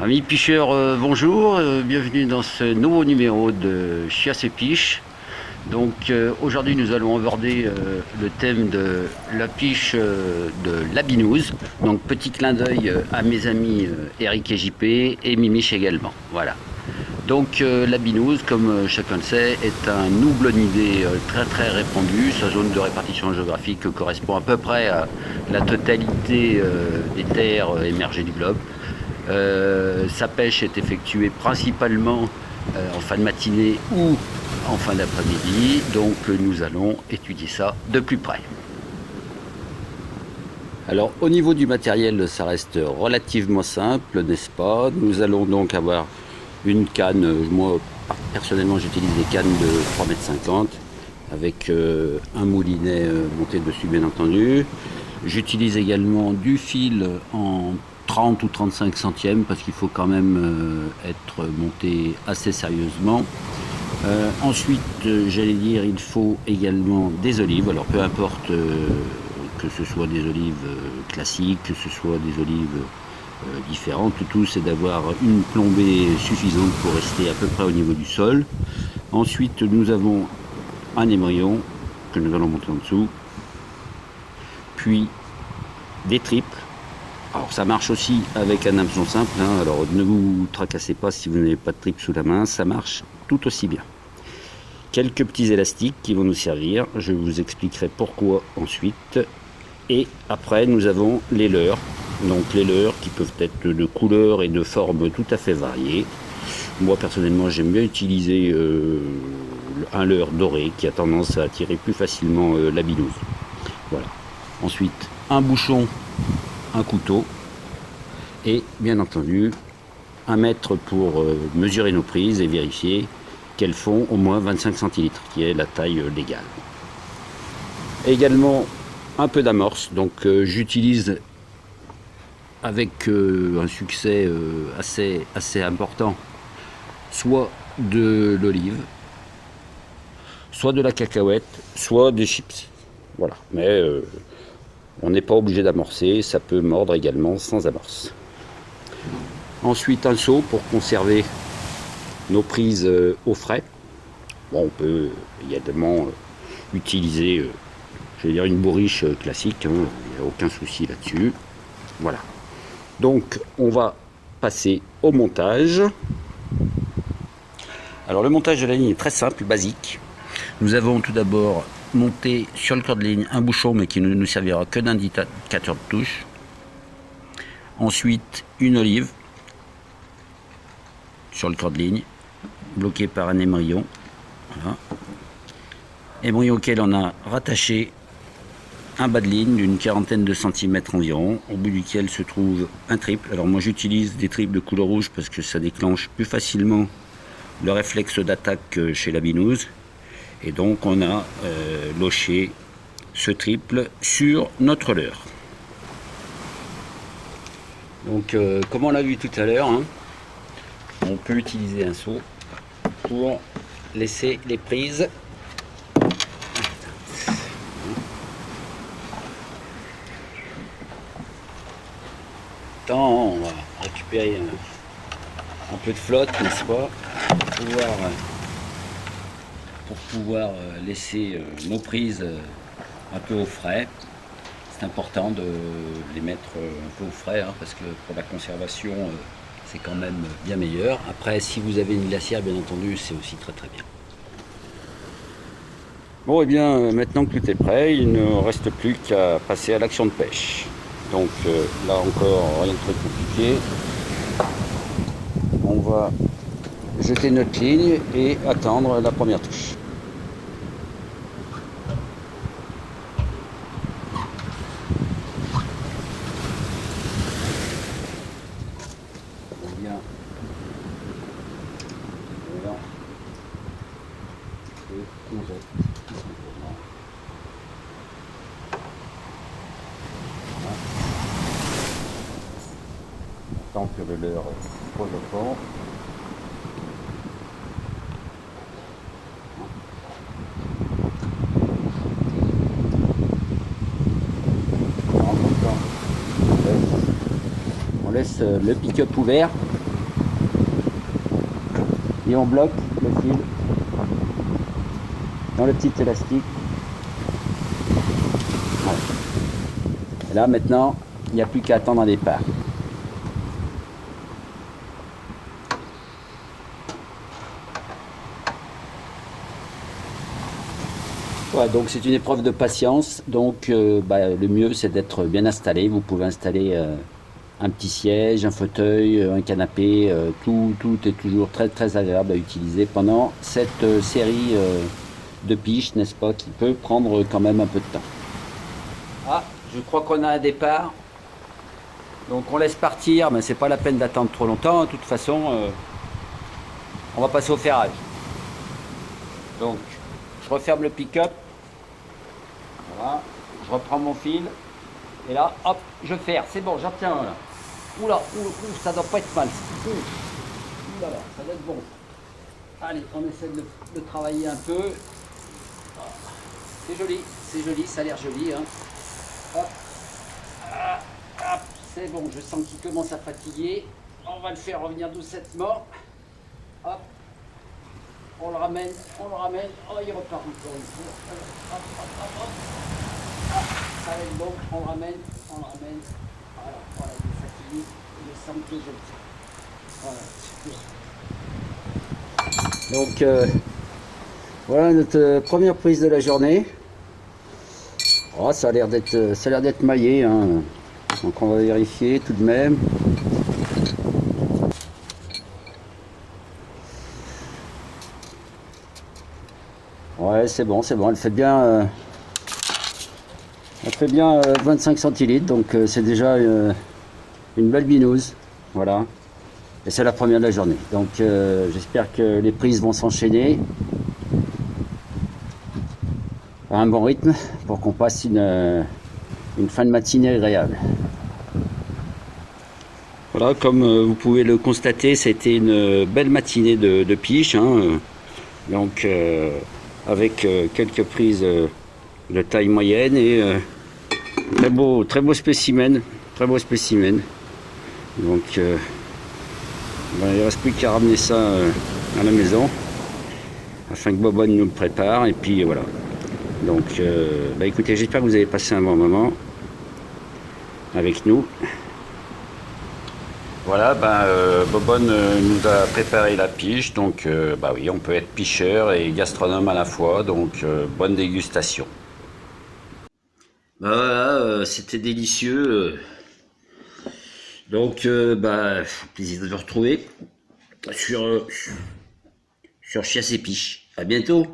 Amis picheurs, bonjour, bienvenue dans ce nouveau numéro de Chiasse et Piche. Aujourd'hui nous allons aborder le thème de la piche de la binouse. Donc petit clin d'œil à mes amis Eric et JP et Mimiche également. Voilà. La binouse, comme chacun le sait, est un houblonidé très répandu. Sa zone de répartition géographique correspond à peu près à la totalité des terres émergées du globe. Sa pêche est effectuée principalement en fin de matinée ou en fin d'après-midi. Donc nous allons étudier ça de plus près. Alors au niveau du matériel, ça reste relativement simple, n'est-ce pas? Nous allons donc avoir une canne. Moi personnellement j'utilise des cannes de 3,50 m avec un moulinet monté dessus bien entendu. J'utilise également du fil en 30 ou 35 centièmes parce qu'il faut quand même être monté assez sérieusement. Ensuite, j'allais dire, il faut également des olives. Alors peu importe que ce soit des olives classiques, que ce soit des olives différentes, tout c'est d'avoir une plombée suffisante pour rester à peu près au niveau du sol. Ensuite, nous avons un émerillon que nous allons monter en dessous, puis des triples. Alors ça marche aussi avec un hameçon simple, hein. Alors ne vous tracassez pas si vous n'avez pas de tripes sous la main, ça marche tout aussi bien. Quelques petits élastiques qui vont nous servir, je vous expliquerai pourquoi ensuite. Et après nous avons les leurres, donc les leurres qui peuvent être de couleurs et de formes tout à fait variées. Moi personnellement j'aime bien utiliser un leurre doré qui a tendance à attirer plus facilement la binouse. Voilà. Ensuite un bouchon, un couteau et bien entendu un mètre pour mesurer nos prises et vérifier qu'elles font au moins 25 centilitres, qui est la taille légale. Également un peu d'amorce, donc j'utilise avec un succès assez important soit de l'olive, soit de la cacahuète, soit des chips. Voilà, mais on n'est pas obligé d'amorcer, ça peut mordre également sans amorce. Ensuite un seau pour conserver nos prises au frais. Bon, on peut également utiliser une bourriche classique, hein, il n'y a aucun souci là-dessus. Voilà. Donc on va passer au montage. Alors le montage de la ligne est très simple, basique. Nous avons tout d'abord monté sur le corps de ligne un bouchon mais qui ne nous servira que d'indicateur de touche. Ensuite une olive sur le corps de ligne bloqué par un émerillon. Voilà. Émerillon auquel on a rattaché un bas de ligne d'une quarantaine de centimètres environ, au bout duquel se trouve un triple. Alors moi j'utilise des triples de couleur rouge parce que ça déclenche plus facilement le réflexe d'attaque chez la binouse. Et donc on a loché ce triple sur notre leurre. Donc comme on l'a vu tout à l'heure, hein, on peut utiliser un seau pour laisser les prises. On va récupérer un peu de flotte, n'est-ce pas, pour pouvoir laisser nos prises un peu au frais. C'est important de les mettre un peu au frais, hein, parce que pour la conservation c'est quand même bien meilleur. Après si vous avez une glacière bien entendu c'est aussi très bien. Bon et bien maintenant que tout est prêt, il ne reste plus qu'à passer à l'action de pêche. Donc là encore rien de très compliqué. On va jeter notre ligne et attendre la première touche. Bien. Voilà. Et on jette tout simplement. Voilà. Tant que le leurre pose au fond. On laisse le pick-up ouvert et on bloque le fil dans le petit élastique. Voilà. Et là maintenant, il n'y a plus qu'à attendre un départ. Voilà, donc c'est une épreuve de patience. Donc le mieux c'est d'être bien installé. Vous pouvez installer un petit siège, un fauteuil, un canapé. Tout est toujours très très agréable à utiliser pendant cette série de piches, n'est-ce pas, qui peut prendre quand même un peu de temps. Ah, je crois qu'on a un départ. Donc on laisse partir, mais c'est pas la peine d'attendre trop longtemps. De toute façon, on va passer au ferrage. Donc je referme le pick-up. Voilà, je reprends mon fil. Et là, hop, je ferre. C'est bon, j'en tiens un là. Oula, ça doit pas être mal. Oula, ça doit être bon. Allez, on essaie de travailler un peu. C'est joli, ça a l'air joli. Hein. Hop. Hop, c'est bon, je sens qu'il commence à fatiguer. On va le faire revenir doucettement. Hop. On le ramène. Oh, il repart encore une fois. Hop, hop, hop, hop. Ah, ça va être bon, on le ramène. Voilà, il est fatigué. Il semble que je le fais. Voilà, super. Donc, voilà notre première prise de la journée. Oh, ça a l'air d'être maillé. Hein. Donc, on va vérifier tout de même. Ouais, c'est bon. Elle fait bien. Elle fait bien 25 centilitres, donc c'est déjà une belle binouse. Voilà. Et c'est la première de la journée. Donc j'espère que les prises vont s'enchaîner à un bon rythme pour qu'on passe une fin de matinée agréable. Voilà, comme vous pouvez le constater, c'était une belle matinée de piche. Hein, donc avec quelques prises de taille moyenne et très beau spécimen. Donc il ne reste plus qu'à ramener ça à la maison afin que Bobonne nous le prépare. Et puis voilà. Donc écoutez, j'espère que vous avez passé un bon moment avec nous. Voilà, Bobonne nous a préparé la piche. Donc oui, on peut être picheur et gastronome à la fois. Donc bonne dégustation. Voilà, c'était délicieux. Donc, plaisir de vous retrouver sur Chiasse et Piche. À bientôt.